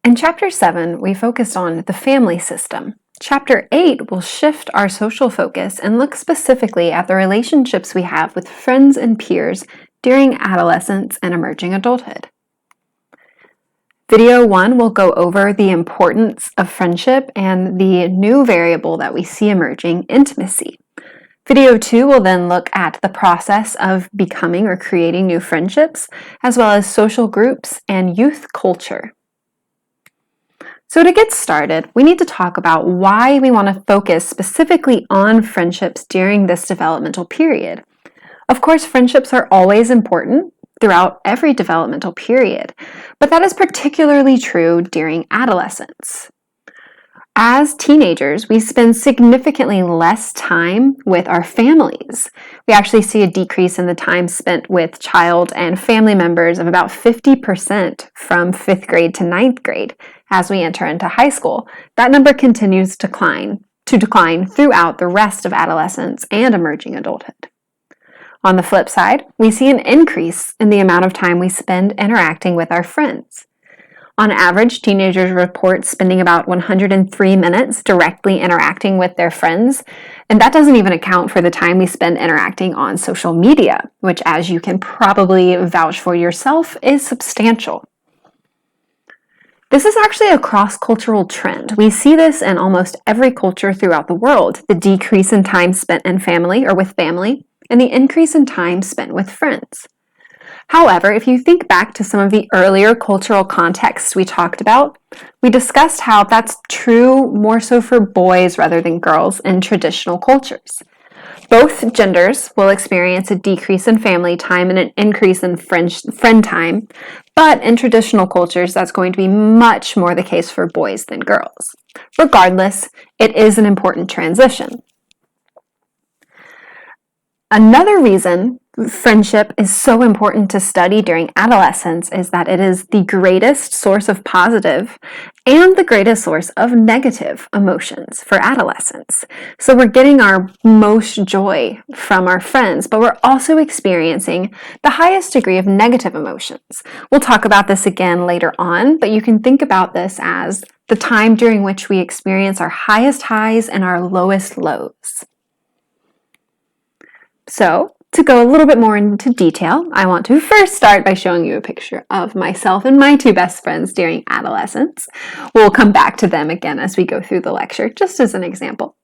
In Chapter 7, we focused on the family system. Chapter 8 will shift our social focus and look specifically at the relationships we have with friends and peers during adolescence and emerging adulthood. Video 1 will go over the importance of friendship and the new variable that we see emerging, intimacy. Video 2 will then look at the process of becoming or creating new friendships, as well as social groups and youth culture. So to get started, we need to talk about why we want to focus specifically on friendships during this developmental period. Of course, friendships are always important throughout every developmental period, but that is particularly true during adolescence. As teenagers, we spend significantly less time with our families. We actually see a decrease in the time spent with child and family members of about 50% from 5th grade to 9th grade as we enter into high school. That number continues to decline throughout the rest of adolescence and emerging adulthood. On the flip side, we see an increase in the amount of time we spend interacting with our friends. On average, teenagers report spending about 103 minutes directly interacting with their friends, and that doesn't even account for the time we spend interacting on social media, which, as you can probably vouch for yourself, is substantial. This is actually a cross-cultural trend. We see this in almost every culture throughout the world, the decrease in time spent in family or with family, and the increase in time spent with friends. However, if you think back to some of the earlier cultural contexts we talked about, we discussed how that's true more so for boys rather than girls in traditional cultures. Both genders will experience a decrease in family time and an increase in friend time, but in traditional cultures, that's going to be much more the case for boys than girls. Regardless, it is an important transition. Another reason friendship is so important to study during adolescence is that it is the greatest source of positive and the greatest source of negative emotions for adolescents. So we're getting our most joy from our friends, but we're also experiencing the highest degree of negative emotions. We'll talk about this again later on, but you can think about this as the time during which we experience our highest highs and our lowest lows. So, to go a little bit more into detail, I want to first start by showing you a picture of myself and my two best friends during adolescence. We'll come back to them again as we go through the lecture, just as an example.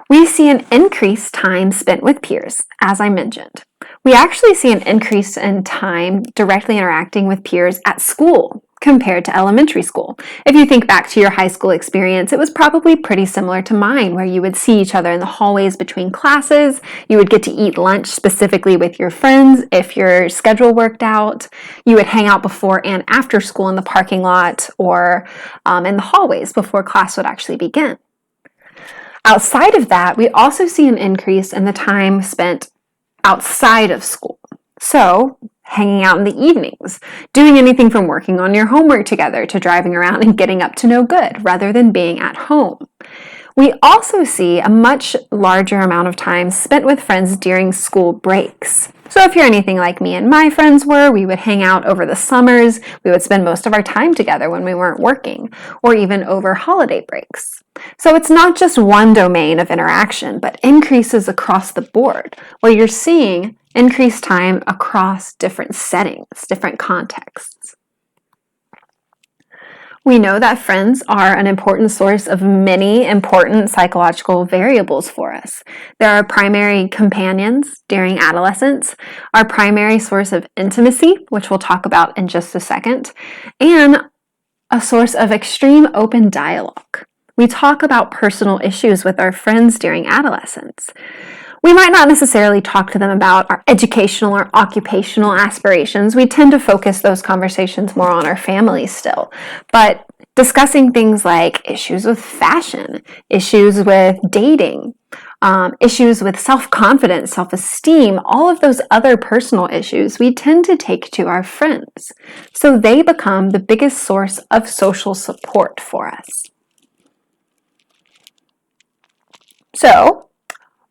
We see an increased time spent with peers, as I mentioned. We actually see an increase in time directly interacting with peers at school compared to elementary school. If you think back to your high school experience, it was probably pretty similar to mine, where you would see each other in the hallways between classes. You would get to eat lunch specifically with your friends if your schedule worked out. You would hang out before and after school in the parking lot or in the hallways before class would actually begin. Outside of that, we also see an increase in the time spent outside of school. So, hanging out in the evenings, doing anything from working on your homework together to driving around and getting up to no good rather than being at home. We also see a much larger amount of time spent with friends during school breaks. So if you're anything like me and my friends were, we would hang out over the summers, we would spend most of our time together when we weren't working, or even over holiday breaks. So it's not just one domain of interaction, but increases across the board, where you're seeing increased time across different settings, different contexts. We know that friends are an important source of many important psychological variables for us. They're our primary companions during adolescence, our primary source of intimacy, which we'll talk about in just a second, and a source of extreme open dialogue. We talk about personal issues with our friends during adolescence. We might not necessarily talk to them about our educational or occupational aspirations. We tend to focus those conversations more on our families still. But discussing things like issues with fashion, issues with dating, issues with self-confidence, self-esteem, all of those other personal issues we tend to take to our friends. So they become the biggest source of social support for us. So,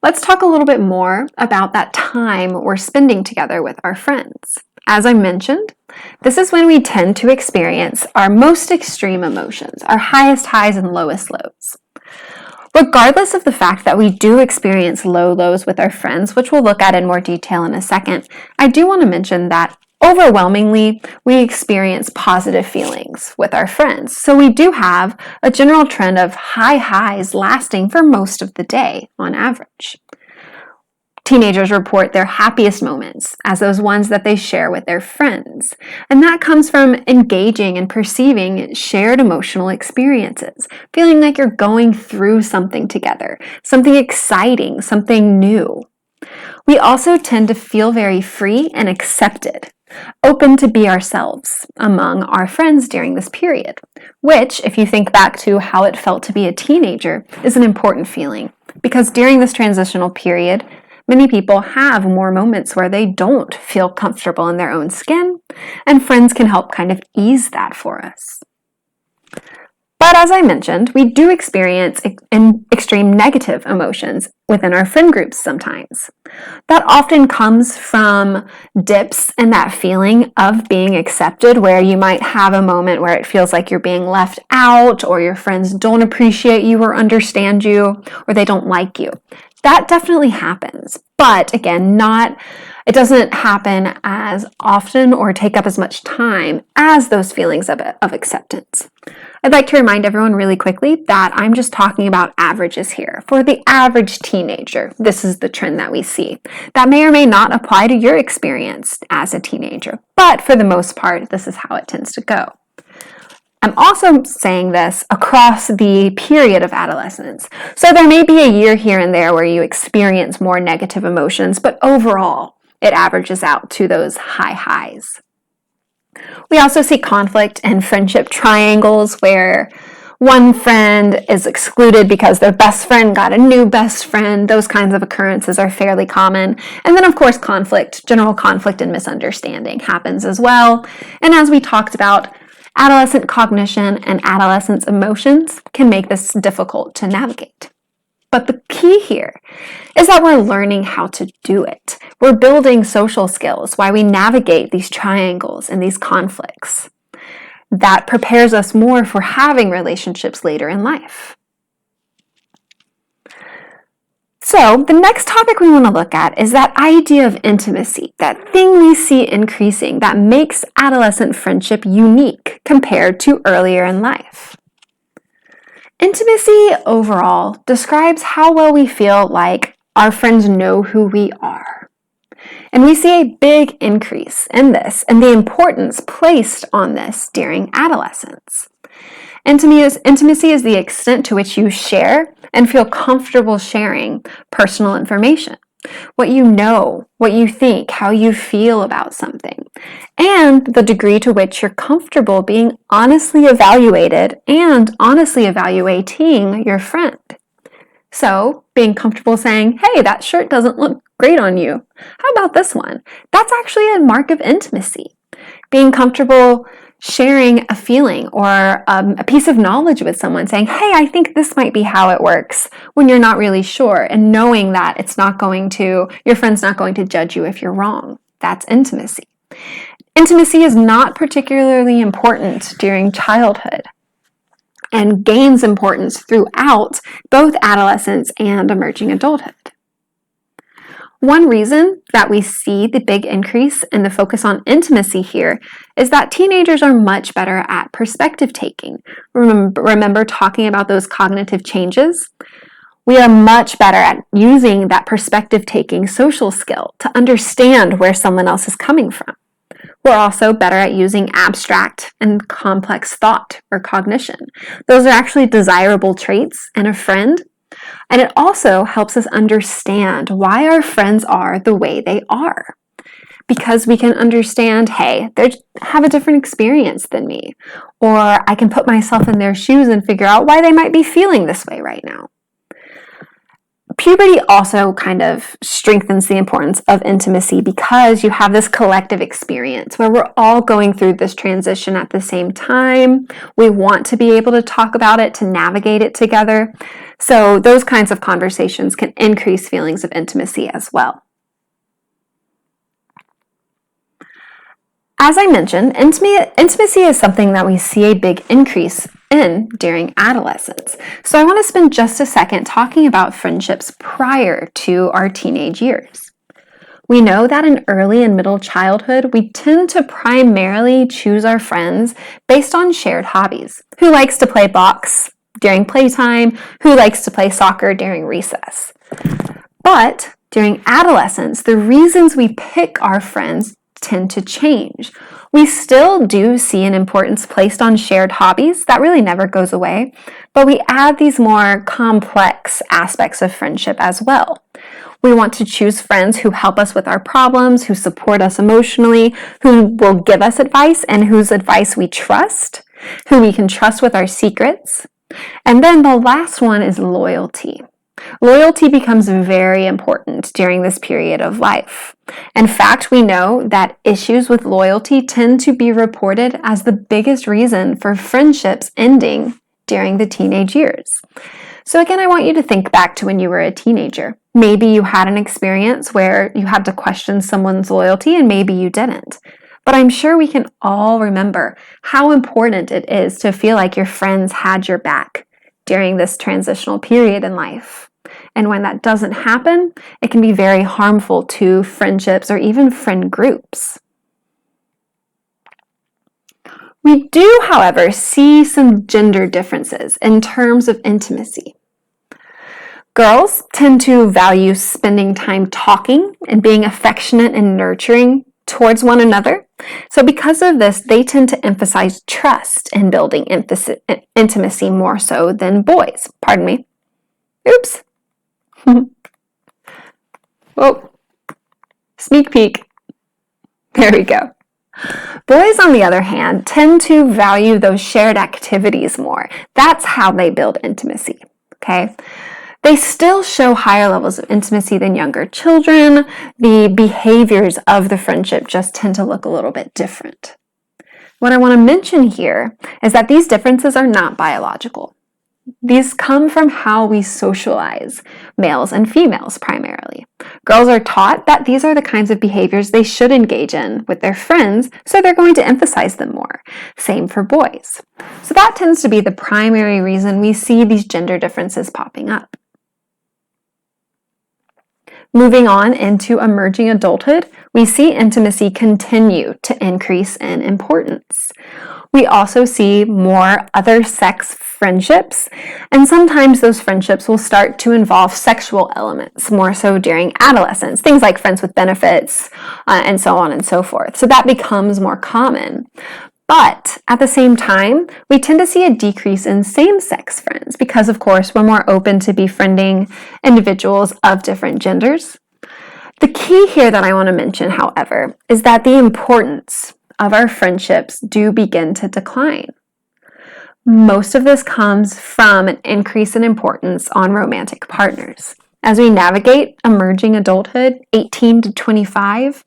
let's talk a little bit more about that time we're spending together with our friends. As I mentioned, this is when we tend to experience our most extreme emotions, our highest highs and lowest lows. Regardless of the fact that we do experience low lows with our friends, which we'll look at in more detail in a second, I do want to mention that overwhelmingly, we experience positive feelings with our friends. So we do have a general trend of high highs lasting for most of the day on average. Teenagers report their happiest moments as those ones that they share with their friends. And that comes from engaging and perceiving shared emotional experiences, feeling like you're going through something together, something exciting, something new. We also tend to feel very free and accepted, open to be ourselves among our friends during this period, which, if you think back to how it felt to be a teenager, is an important feeling because during this transitional period, many people have more moments where they don't feel comfortable in their own skin, and friends can help kind of ease that for us. But as I mentioned, we do experience extreme negative emotions within our friend groups sometimes. That often comes from dips in that feeling of being accepted, where you might have a moment where it feels like you're being left out, or your friends don't appreciate you or understand you, or they don't like you. That definitely happens, but again, it doesn't happen as often or take up as much time as those feelings of acceptance. I'd like to remind everyone really quickly that I'm just talking about averages here. For the average teenager, this is the trend that we see. That may or may not apply to your experience as a teenager, but for the most part, this is how it tends to go. I'm also saying this across the period of adolescence. So there may be a year here and there where you experience more negative emotions, but overall, it averages out to those high highs. We also see conflict and friendship triangles where one friend is excluded because their best friend got a new best friend. Those kinds of occurrences are fairly common. And then, of course, general conflict and misunderstanding happens as well. And as we talked about, adolescent cognition and adolescence emotions can make this difficult to navigate. But the key here is that we're learning how to do it. We're building social skills while we navigate these triangles and these conflicts. That prepares us more for having relationships later in life. So the next topic we want to look at is that idea of intimacy, that thing we see increasing that makes adolescent friendship unique compared to earlier in life. Intimacy overall describes how well we feel like our friends know who we are. And we see a big increase in this and the importance placed on this during adolescence. Intimacy is the extent to which you share and feel comfortable sharing personal information, what you know, what you think, how you feel about something, and the degree to which you're comfortable being honestly evaluated and honestly evaluating your friend. So, being comfortable saying, hey, that shirt doesn't look great on you. How about this one? That's actually a mark of intimacy. Being comfortable sharing a feeling or a piece of knowledge with someone, saying, hey, I think this might be how it works, when you're not really sure, and knowing that your friend's not going to judge you if you're wrong. That's intimacy. Intimacy is not particularly important during childhood and gains importance throughout both adolescence and emerging adulthood. One reason that we see the big increase in the focus on intimacy here is that teenagers are much better at perspective taking. Remember talking about those cognitive changes? We are much better at using that perspective taking social skill to understand where someone else is coming from. We're also better at using abstract and complex thought or cognition. Those are actually desirable traits in a friend. And it also helps us understand why our friends are the way they are. Because we can understand, hey, they have a different experience than me. Or I can put myself in their shoes and figure out why they might be feeling this way right now. Puberty also kind of strengthens the importance of intimacy because you have this collective experience where we're all going through this transition at the same time. We want to be able to talk about it, to navigate it together. So those kinds of conversations can increase feelings of intimacy as well. As I mentioned, intimacy is something that we see a big increase in during adolescence. So I want to spend just a second talking about friendships prior to our teenage years. We know that in early and middle childhood, we tend to primarily choose our friends based on shared hobbies. Who likes to play box during playtime? Who likes to play soccer during recess? But during adolescence, the reasons we pick our friends tend to change. We still do see an importance placed on shared hobbies. That really never goes away, but we add these more complex aspects of friendship as well. We want to choose friends who help us with our problems, who support us emotionally, who will give us advice and whose advice we trust, who we can trust with our secrets. And then the last one is loyalty. Loyalty becomes very important during this period of life. In fact, we know that issues with loyalty tend to be reported as the biggest reason for friendships ending during the teenage years. So again, I want you to think back to when you were a teenager. Maybe you had an experience where you had to question someone's loyalty and maybe you didn't. But I'm sure we can all remember how important it is to feel like your friends had your back during this transitional period in life. And when that doesn't happen, it can be very harmful to friendships or even friend groups. We do, however, see some gender differences in terms of intimacy. Girls tend to value spending time talking and being affectionate and nurturing towards one another. So because of this, they tend to emphasize trust in building intimacy more so than boys. Pardon me. Oops. Whoa. Sneak peek. There we go. Boys, on the other hand, tend to value those shared activities more. That's how they build intimacy, okay? They still show higher levels of intimacy than younger children. The behaviors of the friendship just tend to look a little bit different. What I want to mention here is that these differences are not biological. These come from how we socialize, males and females primarily. Girls are taught that these are the kinds of behaviors they should engage in with their friends, so they're going to emphasize them more. Same for boys. So that tends to be the primary reason we see these gender differences popping up. Moving on into emerging adulthood, we see intimacy continue to increase in importance. We also see more other sex friendships, and sometimes those friendships will start to involve sexual elements, more so during adolescence, things like friends with benefits, and so on and so forth. So that becomes more common. But at the same time, we tend to see a decrease in same-sex friends because, of course, we're more open to befriending individuals of different genders. The key here that I want to mention, however, is that the importance of our friendships do begin to decline. Most of this comes from an increase in importance on romantic partners. As we navigate emerging adulthood, 18 to 25,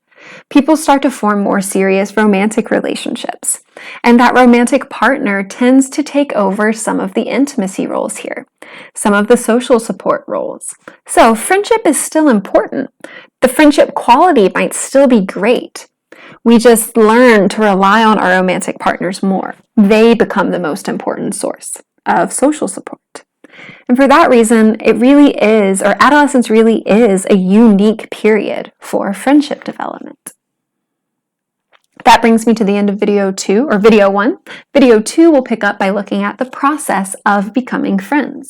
people start to form more serious romantic relationships. And that romantic partner tends to take over some of the intimacy roles here, some of the social support roles. So friendship is still important. The friendship quality might still be great. We just learn to rely on our romantic partners more. They become the most important source of social support. And for that reason, adolescence really is a unique period for friendship development. That brings me to the end of video 1. Video 2 will pick up by looking at the process of becoming friends.